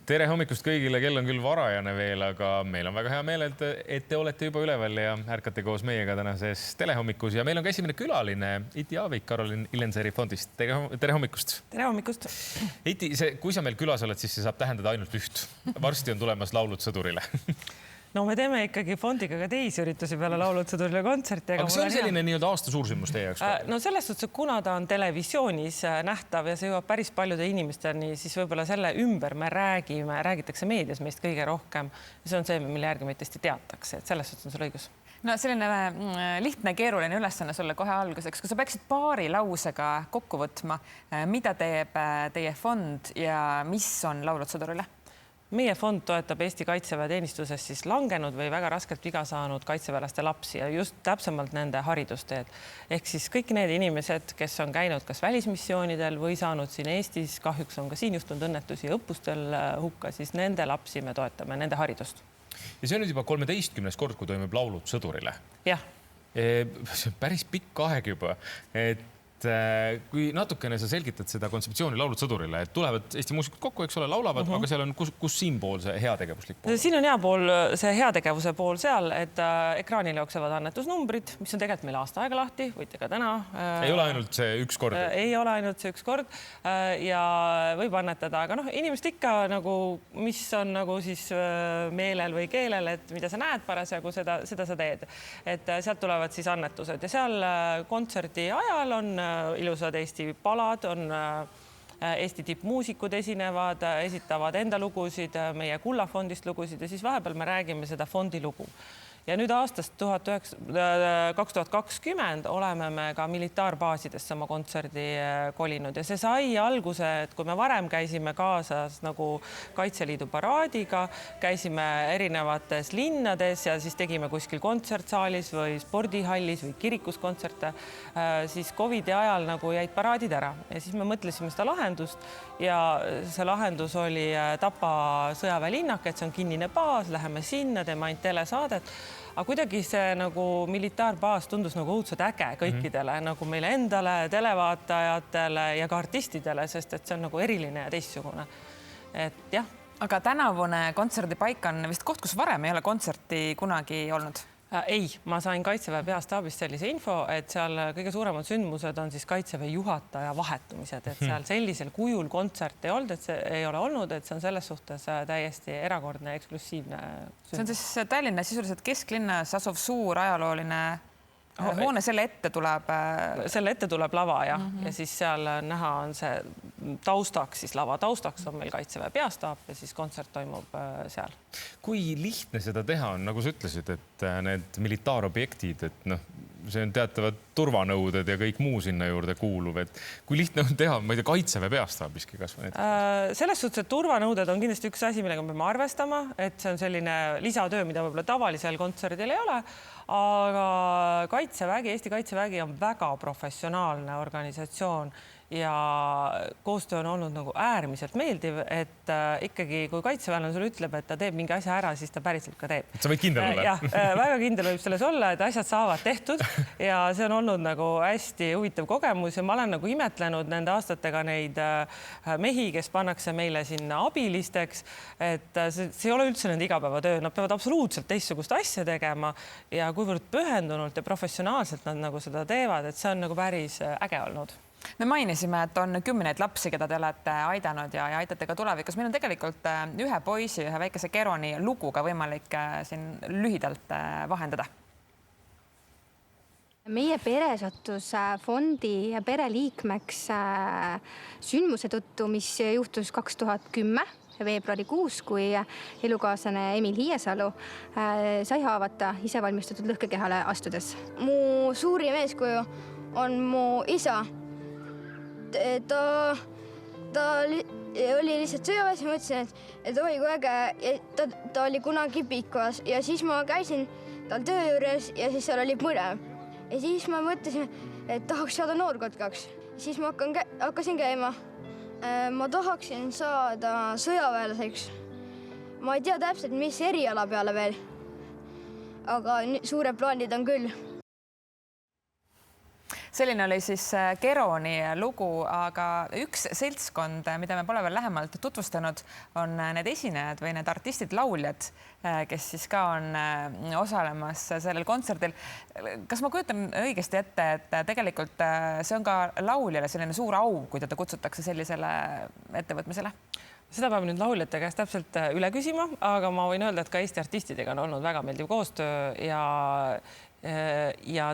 Tere hommikust kõigile, kell on küll varajane veel, aga meil on väga hea meel, et te olete juba üleval ja ärkate koos meiega tänases telehommikus. Ja meil on ka esimene külaline, Iti Aavik, Karolin Illenseri fondist. Tere hommikust. Tere hommikust. Iti, kui sa meil külas oled, siis see saab tähendada ainult üht. Varsti on tulemas Laulud sõdurile. No me teeme ikkagi fondiga ka teisi üritusi peale Laulud sõdurile kontserti. Aga see on selline nii-öelda aasta suursündmus teie jaoks? No selles suhtes, kuna ta on televisioonis nähtav ja see jõuab päris paljude inimesteni, siis võib-olla selle ümber me räägitakse meedias meist kõige rohkem. See on see, mille järgi meid tõesti teatakse, et selles suhtes on sul õigus. No selline lihtne keeruline ülesanne sulle kohe alguseks. Kui sa peaksid paari lausega kokku võtma, mida teeb teie fond ja mis on Laulud sõdurile? Meie fond toetab Eesti kaitseväeteenistuses siis langenud või väga raskelt viga saanud kaitseväelaste lapsi ja just täpsemalt nende haridusteed. Ehk siis kõik need inimesed, kes on käinud kas välismissioonidel või saanud siin Eestis, kahjuks on ka siin juhtunud õnnetusi õppustel hukka, siis nende lapsi me toetame, nende haridust. Ja see on nüüd juba 13. kord, kui toimub Laulud sõdurile. Jah. See on päris pikk aeg juba, kui natukene sa selgitad seda kontseptsiooni Laulud sõdurile, et tulevad Eesti muusikud kokku, eks ole, laulavad, aga seal on kus siinpool see heategevuslik pool? Siin on hea pool, see heategevuse pool seal, et ekraanil jooksevad annetusnumbrid, mis on tegelikult meil aasta aega lahti, võite ka täna. Ei ole ainult see üks kord? Ei ole ainult see üks kord ja võib annetada, aga inimest ikka nagu, mis on nagu siis meelel või keelel, et mida sa näed parasjagu, seda sa teed. Et sealt tulevad siis annetused ja seal kontserdi ajal on ilusad Eesti palad, on Eesti tippmuusikud esinevad, esitavad enda lugusid, meie Kullafondist lugusid ja siis vahepeal me räägime seda fondi lugu. Ja nüüd aastast 2020 oleme me ka militaarbaasidesse oma kontserdi kolinud ja see sai alguse, et kui me varem käisime kaasas nagu Kaitseliidu paraadiga, käisime erinevates linnades ja siis tegime kuskil kontsertsaalis või spordihallis või kirikus kontserte, siis COVID-i ajal nagu jäid paraadid ära ja siis me mõtlesime seda lahendust ja see lahendus oli Tapa sõjaväelinnak, et see on kinnine baas, läheme sinna, teeme ainult telesaadet. Aga kuidagi see nagu militaarbaas tundus nagu õudselt äge kõikidele, nagu meile endale, televaatajatele ja ka artistidele, sest et see on nagu eriline ja teistsugune. Et jah. Aga tänavune kontserdipaik on vist koht, kus varem ei ole kontserti kunagi olnud? Ei, ma sain Kaitseväe peastaabist sellise info, et seal kõige suuremad sündmused on siis Kaitseväe juhataja vahetumised, et seal sellisel kujul kontsert ei olnud, et see ei ole olnud, et see on selles suhtes täiesti erakordne, eksklusiivne sündmus. See on siis Tallinna sisuliselt kesklinnas asuv suur ajalooline hoone, selle ette tuleb lava ja siis seal näha on see taustaks, siis lava taustaks on meil Kaitseväe peastaap ja siis kontsert toimub seal. Kui lihtne seda teha on, nagu sa ütlesid, et need militaarobjektid, et see on teatavad turvanõuded ja kõik muu sinna juurde kuuluv, et kui lihtne on teha, ma ei tea, Kaitseväe peastaabiski kasvõi näiteks? Selles suhtes, et turvanõuded on kindlasti üks asi, millega me peame arvestama, et see on selline lisatöö, mida võib-olla tavalisel kontserdil ei ole, aga Eesti Kaitsevägi on väga professionaalne organisatsioon ja koostöö on olnud nagu äärmiselt meeldiv, et ikkagi kui kaitseväelane sulle ütleb, et ta teeb mingi asja ära, siis ta päriselt ka teeb. Sa võid kindel olla. Jah, väga kindel võib selles olla, et asjad saavad tehtud ja see on olnud nagu hästi huvitav kogemus ja ma olen nagu imetlenud nende aastatega neid mehi, kes pannakse meile sinna abilisteks, et see ei ole üldse nende igapäevatöö, nad peavad absoluutselt teistsugust asja tegema ja kuivõrd pühendunult ja professionaalselt nad nagu seda teevad, et see on nagu päris äge olnud. Me mainisime, et on 10 lapsi, keda te olete aidanud ja aitate ka tulevikus. Meil on tegelikult ühe poisi, ühe väikese Keroni luguga võimalik siin lühidalt vahendada. Meie pere sattus fondi pereliikmeks sündmuse tõttu, mis juhtus 2010 veebruarikuus, kui elukaaslane Emil Hiiesalu sai haavata isevalmistatud lõhkekehale astudes. Mu suurim eeskuju on mu isa. Ta oli lihtsalt sõjaväes ja mõtlesin, et oi kui äge, ta oli kunagi Pikuas ja siis ma käisin tal töö juures ja siis seal oli põnev. Ja siis ma mõtlesin, et tahaks saada noorkotkaks. Siis ma hakkasin käima. Ma tahaksin saada sõjaväelaseks. Ma ei tea täpselt, mis eriala peale veel, aga suured plaanid on küll. selline oli siis Keroni lugu, aga üks seltskond, mida me pole veel lähemalt tutvustanud, on need esinejad või need artistid, lauljad, kes siis ka on osalemas sellel kontserdil. Kas ma kujutan õigesti ette, et tegelikult see on ka lauljale selline suur au, kui teda kutsutakse sellisele ettevõtmisele? Seda peab nüüd lauljate käest täpselt üle küsima, aga ma võin öelda, et ka Eesti artistidega on olnud väga meeldiv koostöö ja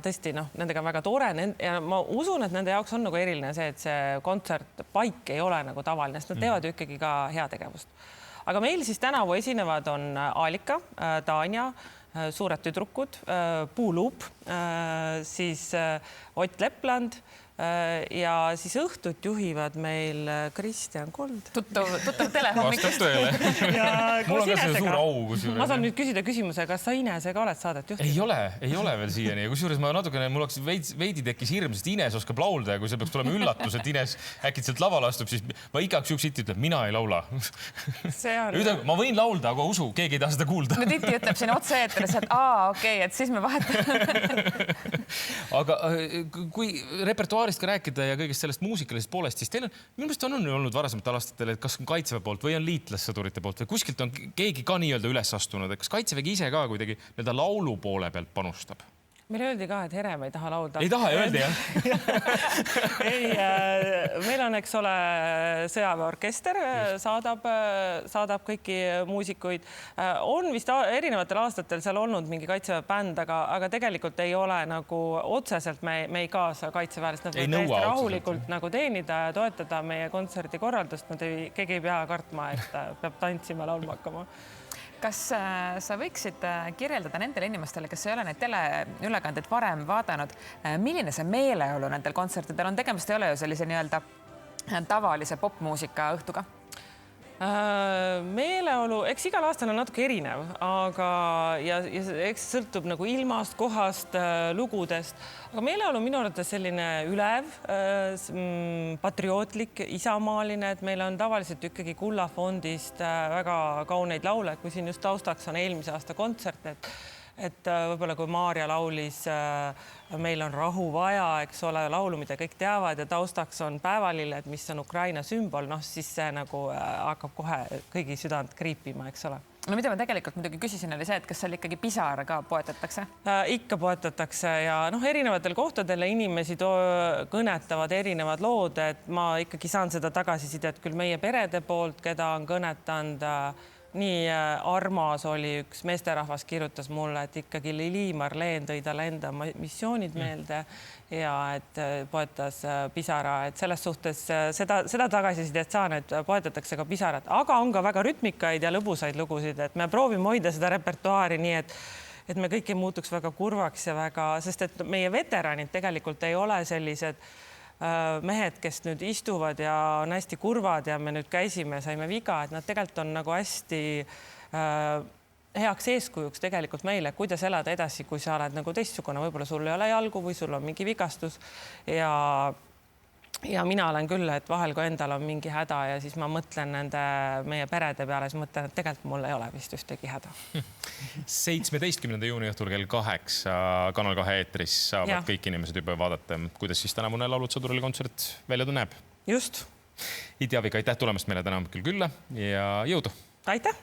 tõesti, nendega on väga tore ja ma usun, et nende jaoks on nagu eriline see, et see kontsertpaik ei ole nagu tavaline, sest nad teevad ju ikkagi ka heategevust. Aga meil siis tänavu esinevad on Aalika, Tanja, Suured tüdrukud, Puuluup, siis Ott Lepland ja siis õhtut juhivad meil Kristjan Kold. Tuttav telehommik. Vastab tõele. Mul on ka see suur au kusjuures. Ma saan nüüd küsida küsimuse, kas sa Inesega oled saadet juhtinud? Ei ole veel siiani. Kusjuures ma natukene, mul veidi tekkis hirm, sest Ines oskab laulda ja kui see peaks tulema üllatus, et Ines äkitselt lavale astub, siis ma igaks juhuks Iti ütleb, mina ei laula. Ma võin laulda, aga usu, keegi ei taha seda kuulda. No Iti ütleb siin otse-eetris, et okei, et siis me vahetame. Aga kui repertuaarist ka rääkida ja kõigest sellest muusikalisest poolest, siis teil on, minu meelest on olnud varasematel aastatel, et kas on Kaitseväe poolt või on liitlassõdurite poolt või kuskilt on keegi ka nii-öelda üles astunud, et kas Kaitsevägi ise ka kuidagi nii-öelda laulu poole pealt panustab? Meil öeldi ka, et Herem ei taha laulda. Ei taha, öeldi jah? Ei, meil on, eks ole, sõjaväeorkester, saadab kõiki muusikuid. On vist erinevatel aastatel seal olnud mingi Kaitseväe bänd, aga tegelikult ei ole nagu otseselt me ei kaasa kaitseväelist. Nad võivad täiesti rahulikult nagu teenida ja toetada meie kontserdi korraldust. Keegi ei pea kartma, et peab tantsima, laulma hakkama. Kas sa võiksid kirjeldada nendele inimestele, kes ei ole neid teleülekandeid varem vaadanud, milline see meeleolu nendel kontsertidel on? Tegemist ei ole ju sellise nii-öelda tavalise popmuusika õhtuga? Meeleolu, eks igal aastal on natuke erinev, aga eks sõltub nagu ilmast, kohast, lugudest, aga meeleolu minu arvates selline ülev, patriootlik, isamaaline, et meil on tavaliselt ikkagi Kulla fondist väga kauneid laule, kui siin just taustaks on eelmise aasta kontsert, et võib-olla kui Maarja laulis Meil on rahu vaja, eks ole, laulu, mida kõik teavad ja taustaks on päevalilled, mis on Ukraina sümbol, siis see nagu hakkab kohe kõigi südant kriipima, eks ole. No mida ma tegelikult muidugi küsisin, oli see, et kas seal ikkagi pisara ka poetatakse? Ikka poetatakse ja erinevatel kohtadel inimesi kõnetavad erinevad lood, et ma ikkagi saan seda tagasisidet küll meie perede poolt, keda on kõnetanud. Nii armas oli üks meesterahvas kirjutas mulle, et ikkagi Lili Marleen tõi talle enda missioonid meelde ja et poetas pisara, et selles suhtes seda tagasisidet saan, et poetatakse ka pisarat, aga on ka väga rütmikaid ja lõbusaid lugusid, et me proovime hoida seda repertuaari nii, et me kõik ei muutuks väga kurvaks ja sest et meie veteranid tegelikult ei ole sellised mehed, kes nüüd istuvad ja on hästi kurvad ja me nüüd käisime ja saime viga, et nad tegelikult on nagu hästi heaks eeskujuks tegelikult meile, kuidas elada edasi, kui sa oled nagu teistsugune, võib-olla sul ei ole jalgu või sul on mingi vigastus ja mina olen küll, et vahel kui endal on mingi häda ja siis ma mõtlen meie perede peale, siis mõtlen, et tegelikult mul ei ole vist ühtegi häda. 17. juuni õhtul kell 8 Kanal 2 eetris saavad kõik inimesed juba vaadata, kuidas siis tänavune Laulud sõduril kontsert välja näeb. Just. Iti Avik, aitäh tulemast meile täna külla ja jõudu! Aitäh!